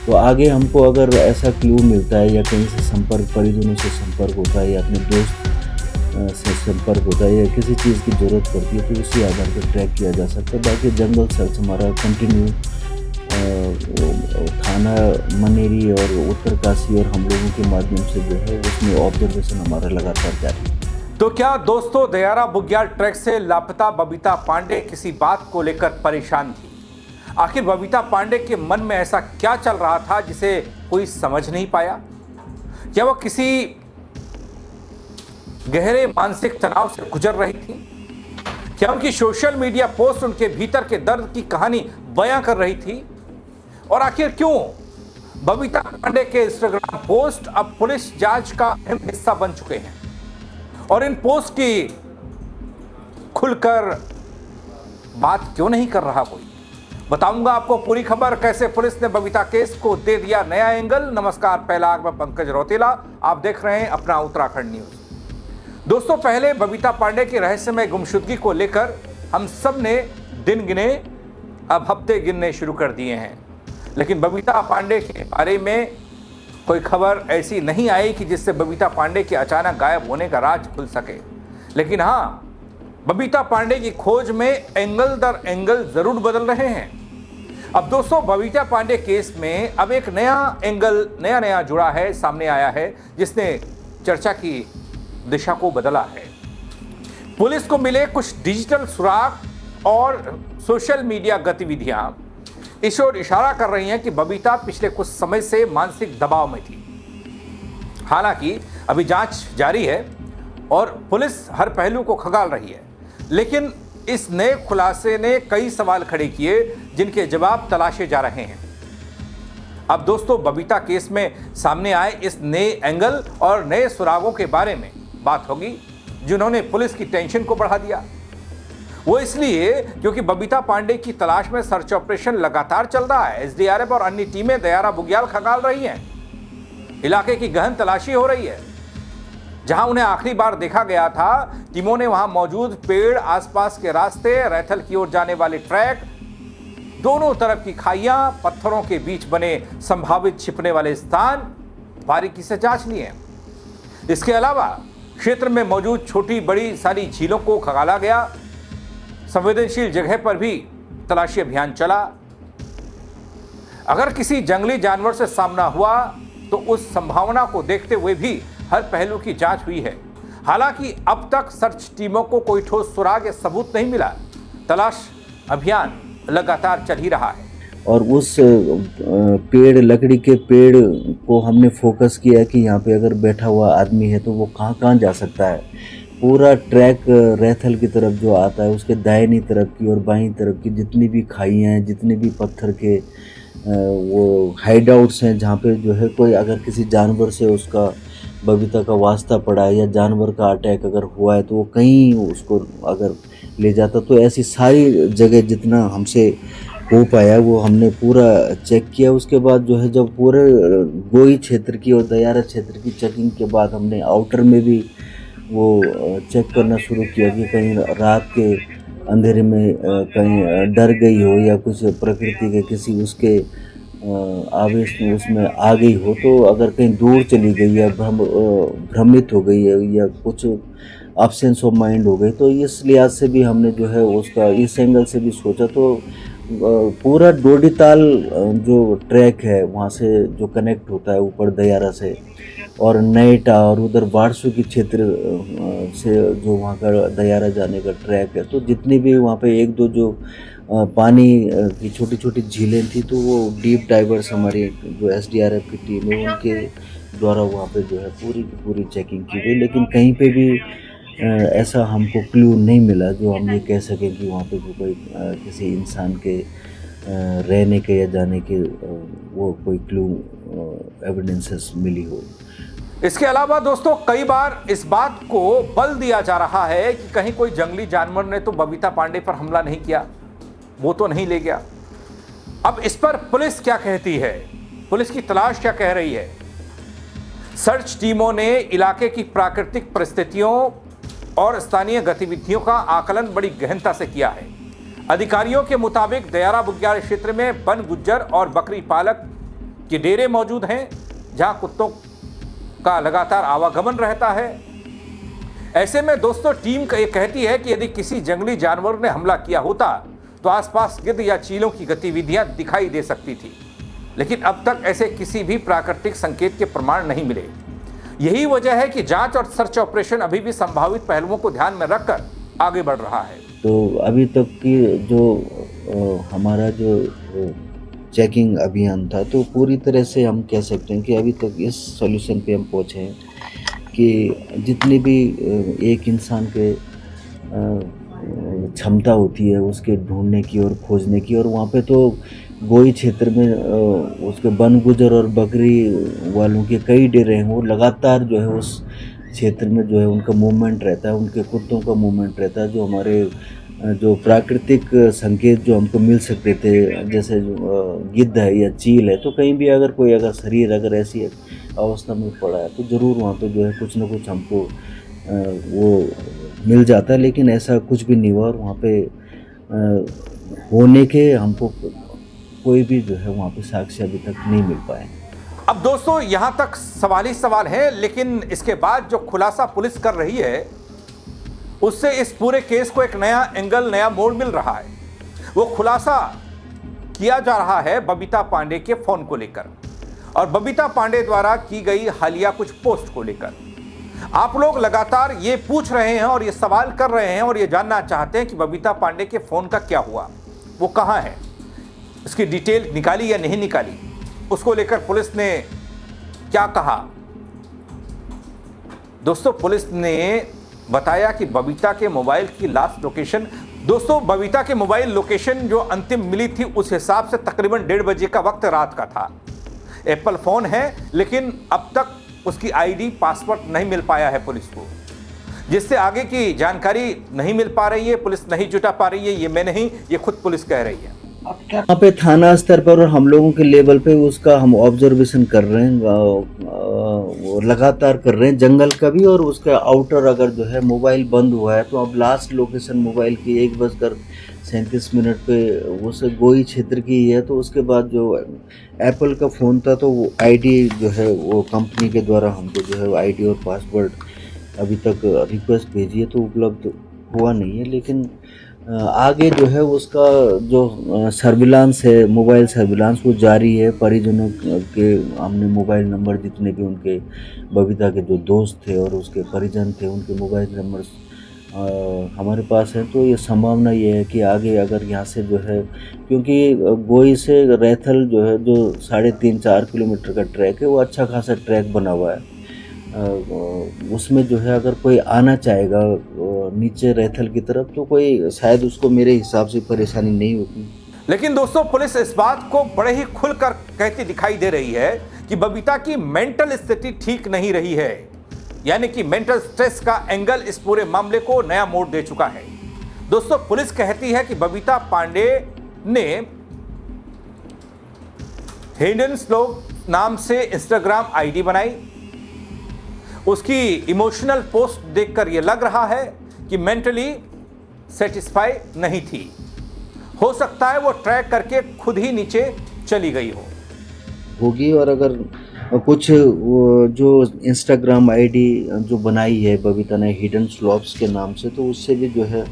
तो आगे हमको अगर ऐसा क्लू मिलता है या कहीं से संपर्क, परिजनों से संपर्क होता है या अपने दोस्त से संपर्क होता है या किसी चीज़ की ज़रूरत पड़ती है तो उसी आधार पर ट्रैक किया जा सकता है। बाकी जंगल सर्च हमारा कंटिन्यू थाना मनेरी और उत्तरकाशी और हम लोगों के माध्यम से जो है उसमें ऑब्जर्वेशन हमारा लगातार जारी है। तो क्या दोस्तों दयारा बुग्याल ट्रैक से लापता बबीता पांडे किसी बात को लेकर परेशान थी? आखिर बबीता पांडे के मन में ऐसा क्या चल रहा था जिसे कोई समझ नहीं पाया? क्या वह किसी गहरे मानसिक तनाव से गुजर रही थी? क्या उनकी सोशल मीडिया पोस्ट उनके भीतर के दर्द की कहानी बयां कर रही थी? और आखिर क्यों बबीता पांडे के इंस्टाग्राम पोस्ट अब पुलिस जांच का अहम हिस्सा बन चुके हैं? और इन पोस्ट की खुलकर बात क्यों नहीं कर रहा कोई? बताऊंगा आपको पूरी खबर, कैसे पुलिस ने बबीता केस को दे दिया नया एंगल। नमस्कार, पहला मैं पंकज रौतेला, आप देख रहे हैं अपना उत्तराखंड न्यूज। दोस्तों, पहले बबीता पांडे की रहस्यमय गुमशुदगी को लेकर हम सब ने दिन गिने, अब हफ्ते गिनने शुरू कर दिए हैं, लेकिन बबीता पांडे के बारे में कोई खबर ऐसी नहीं आई कि जिससे बबीता पांडे के अचानक गायब होने का राज खुल सके। लेकिन हाँ, बबीता पांडे की खोज में एंगल दर एंगल जरूर बदल रहे हैं। अब दोस्तों, बबीता पांडे केस में अब एक नया एंगल नया जुड़ा है, सामने आया है, जिसने चर्चा की दिशा को बदला है। पुलिस को मिले कुछ डिजिटल सुराग और सोशल मीडिया गतिविधियां इस ओर इशारा कर रही हैं कि बबीता पिछले कुछ समय से मानसिक दबाव में थी। हालांकि अभी जांच जारी है और पुलिस हर पहलू को खंगाल रही है, लेकिन इस नए खुलासे ने कई सवाल खड़े किए जिनके जवाब तलाशे जा रहे हैं। अब दोस्तों, बबीता केस में सामने आए इस नए एंगल और नए सुरागों के बारे में बात होगी जिन्होंने पुलिस की टेंशन को बढ़ा दिया। वो इसलिए क्योंकि बबीता पांडे की तलाश में सर्च ऑपरेशन लगातार चल रहा है। एसडीआरएफ और अन्य टीमें दयारा बुग्याल खंगाल रही हैं। इलाके की गहन तलाशी हो रही है। जहां उन्हें आखिरी बार देखा गया था, टीमों ने वहां मौजूद पेड़, आसपास के रास्ते, रैथल की ओर जाने वाले ट्रैक, दोनों तरफ की खाइयां, पत्थरों के बीच बने संभावित छिपने वाले स्थान बारीकी से जांच लिए। इसके अलावा क्षेत्र में मौजूद छोटी बड़ी सारी झीलों को खंगाला गया। संवेदनशील जगह पर भी तलाशी अभियान चला। अगर किसी जंगली जानवर से सामना हुआ तो उस संभावना को देखते हुए भी हर पहलू की जांच हुई है। हालांकि अब तक सर्च टीमों को कोई ठोस सुराग या सबूत नहीं मिला। तलाश अभियान लगातार चल ही रहा है। और उस पेड़, लकड़ी के पेड़ को हमने फोकस किया कि यहाँ पे अगर बैठा हुआ आदमी है तो वो कहाँ कहाँ जा सकता है। पूरा ट्रैक रैथल की तरफ जो आता है उसके दाहिनी तरफ की और बाईं तरफ की जितनी भी खाइयाँ हैं, जितने भी पत्थर के वो हाइड आउट्स हैं, जहाँ पे जो है कोई अगर किसी जानवर से उसका बबीता का वास्ता पड़ा है या जानवर का अटैक अगर हुआ है तो वो कहीं उसको अगर ले जाता, तो ऐसी सारी जगह जितना हमसे हो पाया वो हमने पूरा चेक किया। उसके बाद जो है जब पूरे गोई क्षेत्र की और दयारा क्षेत्र की चेकिंग के बाद हमने आउटर में भी वो चेक करना शुरू किया कि कहीं रात के अंधेरे में कहीं डर गई हो या कुछ प्रकृति के किसी उसके आवेश में उसमें आ गई हो, तो अगर कहीं दूर चली गई या भ्रमित हो गई है या कुछ एब्सेंस ऑफ माइंड हो गई, तो इस लिहाज से भी हमने जो है उसका इस एंगल से भी सोचा। तो पूरा डोडीताल जो ट्रैक है वहाँ से जो कनेक्ट होता है ऊपर दयारा से और नएटा और उधर वारसू की क्षेत्र से जो वहाँ का दयारा जाने का ट्रैक है, तो जितनी भी वहाँ पे एक दो जो पानी की छोटी छोटी झीलें थी तो वो डीप डाइवर्स हमारी जो एसडीआरएफ की टीम है उनके द्वारा वहाँ पे जो है पूरी की पूरी चेकिंग की गई। लेकिन कहीं पे भी ऐसा हमको क्लू नहीं मिला जो हम ये कह सकें कि वहाँ पे कोई किसी इंसान के रहने के या जाने के वो कोई क्लू एविडेंसेस मिली हो। इसके अलावा दोस्तों, कई बार इस बात को बल दिया जा रहा है कि कहीं कोई जंगली जानवर ने तो बबीता पांडे पर हमला नहीं किया, वो तो नहीं ले गया। अब इस पर पुलिस क्या कहती है, पुलिस की तलाश क्या कह रही है? सर्च टीमों ने इलाके की प्राकृतिक परिस्थितियों और स्थानीय गतिविधियों का आकलन बड़ी गहनता से किया है। अधिकारियों के मुताबिक दयारा बुग्याल क्षेत्र में वन गुज्जर और बकरी पालक कि डेरे मौजूद हैं जहां कुत्तों का लगातार आवागमन रहता है। ऐसे में दोस्तों टीम ये कहती है कि यदि किसी जंगली जानवर ने हमला किया होता तो आसपास गिद्ध या चीलों की गतिविधियां दिखाई दे सकती थी, लेकिन अब तक ऐसे किसी भी प्राकृतिक संकेत के प्रमाण नहीं मिले। यही वजह है कि जांच और सर्च ऑपरेशन अभी भी संभावित पहलुओं को ध्यान में रखकर आगे बढ़ रहा है। तो अभी तक की जो हमारा जो चेकिंग अभियान था, तो पूरी तरह से हम कह सकते हैं कि अभी तक इस सॉल्यूशन पे हम पहुँचे हैं कि जितनी भी एक इंसान के क्षमता होती है उसके ढूंढने की और खोजने की, और वहाँ पे तो गोई क्षेत्र में उसके वन गुजर और बकरी वालों के कई डेरे हैं, वो लगातार जो है उस क्षेत्र में जो है उनका मूवमेंट रहता है, उनके कुत्तों का मूवमेंट रहता है। जो हमारे जो प्राकृतिक संकेत जो हमको मिल सकते थे, जैसे गिद्ध है या चील है, तो कहीं भी अगर शरीर अगर ऐसी अवस्था में पड़ा है तो ज़रूर वहाँ पे जो है कुछ ना कुछ हमको वो मिल जाता है। लेकिन ऐसा कुछ भी नहीं हुआ, और वहाँ पे होने के हमको कोई भी जो है वहाँ पे साक्ष्य अभी तक नहीं मिल पाए। अब दोस्तों यहाँ तक सवाल ही सवाल है, लेकिन इसके बाद जो खुलासा पुलिस कर रही है उससे इस पूरे केस को एक नया एंगल, नया मोड़ मिल रहा है। वो खुलासा किया जा रहा है बबीता पांडे के फोन को लेकर और बबीता पांडे द्वारा की गई हालिया कुछ पोस्ट को लेकर। आप लोग लगातार ये पूछ रहे हैं और ये सवाल कर रहे हैं और ये जानना चाहते हैं कि बबीता पांडे के फोन का क्या हुआ, वो कहाँ है, इसकी डिटेल निकाली या नहीं निकाली, उसको लेकर पुलिस ने क्या कहा। दोस्तों पुलिस ने बताया कि बबीता के मोबाइल की लास्ट लोकेशन, दोस्तों बबीता के मोबाइल लोकेशन जो अंतिम मिली थी उस हिसाब से तकरीबन 1:30 बजे का वक्त रात का था। एप्पल फोन है, लेकिन अब तक उसकी आईडी, पासवर्ड नहीं मिल पाया है पुलिस को, जिससे आगे की जानकारी नहीं मिल पा रही है, पुलिस नहीं जुटा पा रही है। ये मैं नहीं, ये खुद पुलिस कह रही है। यहाँ पे थाना स्तर पर और हम लोगों के लेवल पे उसका हम ऑब्जर्वेशन कर रहे हैं, वो लगातार कर रहे हैं, जंगल का भी और उसका आउटर। अगर जो है मोबाइल बंद हुआ है तो अब लास्ट लोकेशन मोबाइल की 1:37 पे उस गोई क्षेत्र की है। तो उसके बाद जो एप्पल का फ़ोन था तो वो आईडी जो है वो कंपनी के द्वारा हमको जो है आईडी और पासवर्ड अभी तक रिक्वेस्ट भेजी है तो उपलब्ध हुआ नहीं है। लेकिन आगे जो है उसका जो सर्विलांस है, मोबाइल सर्विलांस, वो जारी है। परिजनों के हमने मोबाइल नंबर, जितने भी उनके बबीता के जो दोस्त थे और उसके परिजन थे, उनके मोबाइल नंबर हमारे पास है। तो ये संभावना ये है कि आगे अगर यहाँ से जो है, क्योंकि गोई से रैथल जो है जो 3.5-4 किलोमीटर का ट्रैक है, वो अच्छा खासा ट्रैक बना हुआ है। उसमें जो है अगर कोई आना चाहेगा नीचे रैथल की तरफ तो कोई शायद उसको मेरे हिसाब से परेशानी नहीं होती। लेकिन दोस्तों पुलिस इस बात को बड़े ही खुलकर कहती दिखाई दे रही है कि बबीता की मेंटल स्थिति ठीक नहीं रही है, यानी कि मेंटल स्ट्रेस का एंगल इस पूरे मामले को नया मोड़ दे चुका है। दोस्तों पुलिस कहती है कि बबीता पांडे ने हिडन स्लोप नाम से इंस्टाग्राम आईडी बनाई। उसकी इमोशनल पोस्ट देखकर यह लग रहा है कि मेंटली सेटिस्फाई नहीं थी। हो सकता है वो ट्रैक करके खुद ही नीचे चली गई होगी। और अगर कुछ जो इंस्टाग्राम आईडी जो बनाई है बबीता ने हिडन स्लोप्स के नाम से, तो उससे भी जो है,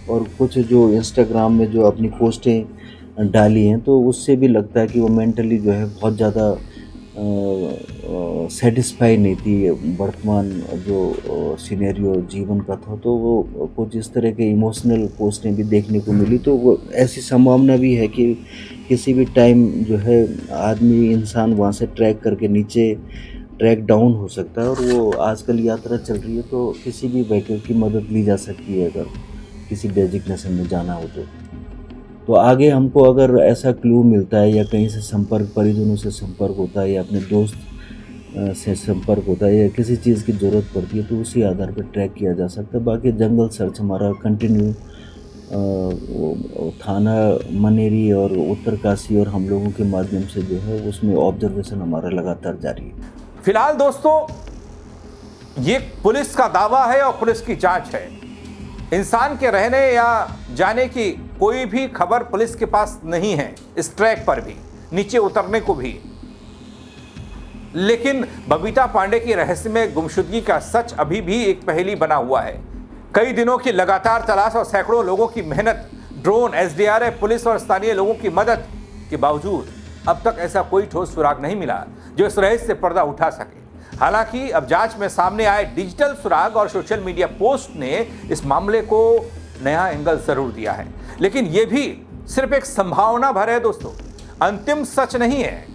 और कुछ जो इंस्टाग्राम में जो अपनी पोस्टें डाली हैं तो उससे भी लगता है कि वो मेंटली जो है बहुत ज़्यादा सेटिस्फाई नहीं थी वर्तमान जो सिनेरियो जीवन का था। तो वो कुछ इस तरह के इमोशनल पोस्टें भी देखने को मिली। तो वो ऐसी संभावना भी है कि किसी भी टाइम जो है आदमी, इंसान वहाँ से ट्रैक करके नीचे ट्रैक डाउन हो सकता है। और वो आजकल यात्रा चल रही है तो किसी भी व्हीकल की मदद ली जा सकती है अगर किसी डेजिग्नेशन में जाना हो तो आगे हमको अगर ऐसा क्लू मिलता है या कहीं से संपर्क, परिजनों से संपर्क होता है या अपने दोस्त से संपर्क होता है या किसी चीज़ की ज़रूरत पड़ती है तो उसी आधार पर ट्रैक किया जा सकता है। बाकी जंगल सर्च हमारा कंटिन्यू थाना मनेरी और उत्तरकाशी और हम लोगों के माध्यम से जो है उसमें ऑब्जर्वेशन हमारा लगातार जारी है। फिलहाल दोस्तों ये पुलिस का दावा है और पुलिस की जांच है। इंसान के रहने या जाने की कोई भी खबर पुलिस के पास नहीं है, इस ट्रैक पर भी, नीचे उतरने को भी। लेकिन बबीता पांडे की रहस्यमय गुमशुदगी का सच अभी भी एक पहेली बना हुआ है। कई दिनों की लगातार तलाश और सैकड़ों लोगों की मेहनत, ड्रोन, एसडीआरएफ, पुलिस और स्थानीय लोगों की मदद के बावजूद अब तक ऐसा कोई ठोस सुराग नहीं मिला जो इस रहस्य से पर्दा उठा सके। हालांकि अब जांच में सामने आए डिजिटल सुराग और सोशल मीडिया पोस्ट ने इस मामले को नया एंगल जरूर दिया है, लेकिन यह भी सिर्फ एक संभावना भर है दोस्तों, अंतिम सच नहीं है।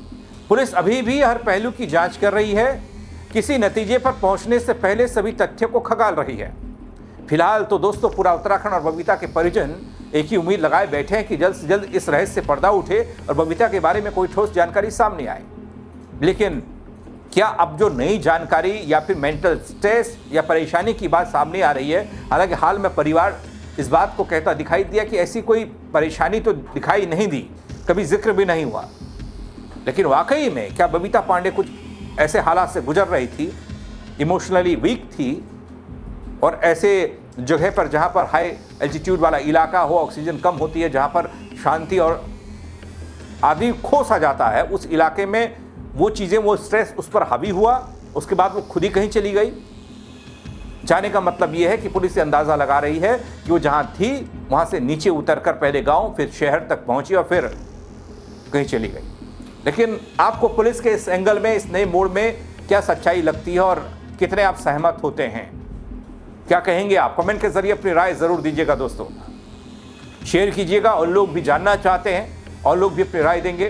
पुलिस अभी भी हर पहलू की जांच कर रही है, किसी नतीजे पर पहुंचने से पहले सभी तथ्यों को खंगाल रही है। फिलहाल तो दोस्तों पूरा उत्तराखंड और बबीता के परिजन एक ही उम्मीद लगाए बैठे हैं कि जल्द से जल्द इस रहस्य से पर्दा उठे और बबीता के बारे में कोई ठोस जानकारी सामने आए। लेकिन क्या अब जो नई जानकारी या फिर मेंटल स्ट्रेस या परेशानी की बात सामने आ रही है, हालांकि हाल में परिवार इस बात को कहता दिखाई दिया कि ऐसी कोई परेशानी तो दिखाई नहीं दी, कभी जिक्र भी नहीं हुआ, लेकिन वाकई में क्या बबीता पांडे कुछ ऐसे हालात से गुजर रही थी, इमोशनली वीक थी और ऐसे जगह पर जहां पर हाई एल्टीट्यूड वाला इलाका हो, ऑक्सीजन कम होती है, जहां पर शांति और आदमी खो सा जाता है, उस इलाके में वो चीज़ें, वो स्ट्रेस उस पर हावी हुआ, उसके बाद वो खुद ही कहीं चली गई। जाने का मतलब ये है कि पुलिस ये अंदाज़ा लगा रही है कि वो जहाँ थी वहाँ से नीचे उतरकर पहले गांव, फिर शहर तक पहुँची और फिर कहीं चली गई। लेकिन आपको पुलिस के इस एंगल में, इस नए मोड़ में क्या सच्चाई लगती है और कितने आप सहमत होते हैं, क्या कहेंगे आप? कमेंट के जरिए अपनी राय ज़रूर दीजिएगा दोस्तों, शेयर कीजिएगा। और लोग भी जानना चाहते हैं और लोग भी अपनी राय देंगे।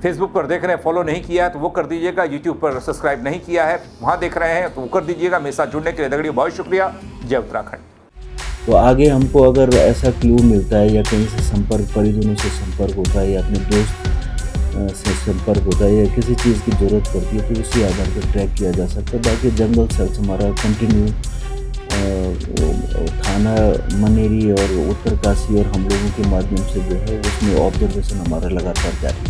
फेसबुक पर देख रहे हैं, फॉलो नहीं किया है तो वो कर दीजिएगा। यूट्यूब पर सब्सक्राइब नहीं किया है, वहाँ देख रहे हैं तो वो कर दीजिएगा। मेरे साथ जुड़ने के लिए दगड़ी बहुत शुक्रिया। जय उत्तराखंड। तो आगे हमको अगर ऐसा क्लू मिलता है या कहीं से संपर्क, परिजनों से संपर्क होता है या अपने दोस्त से संपर्क होता है या किसी चीज़ की ज़रूरत पड़ती है तो उसी आधार पर ट्रैक किया जा सकता है। बाकी जंगल सर्च हमारा कंटिन्यू थाना मनेरी और उत्तरकाशी और हम लोगों के माध्यम से जो है उसमें ऑब्जर्वेशन हमारा लगातार जारी है।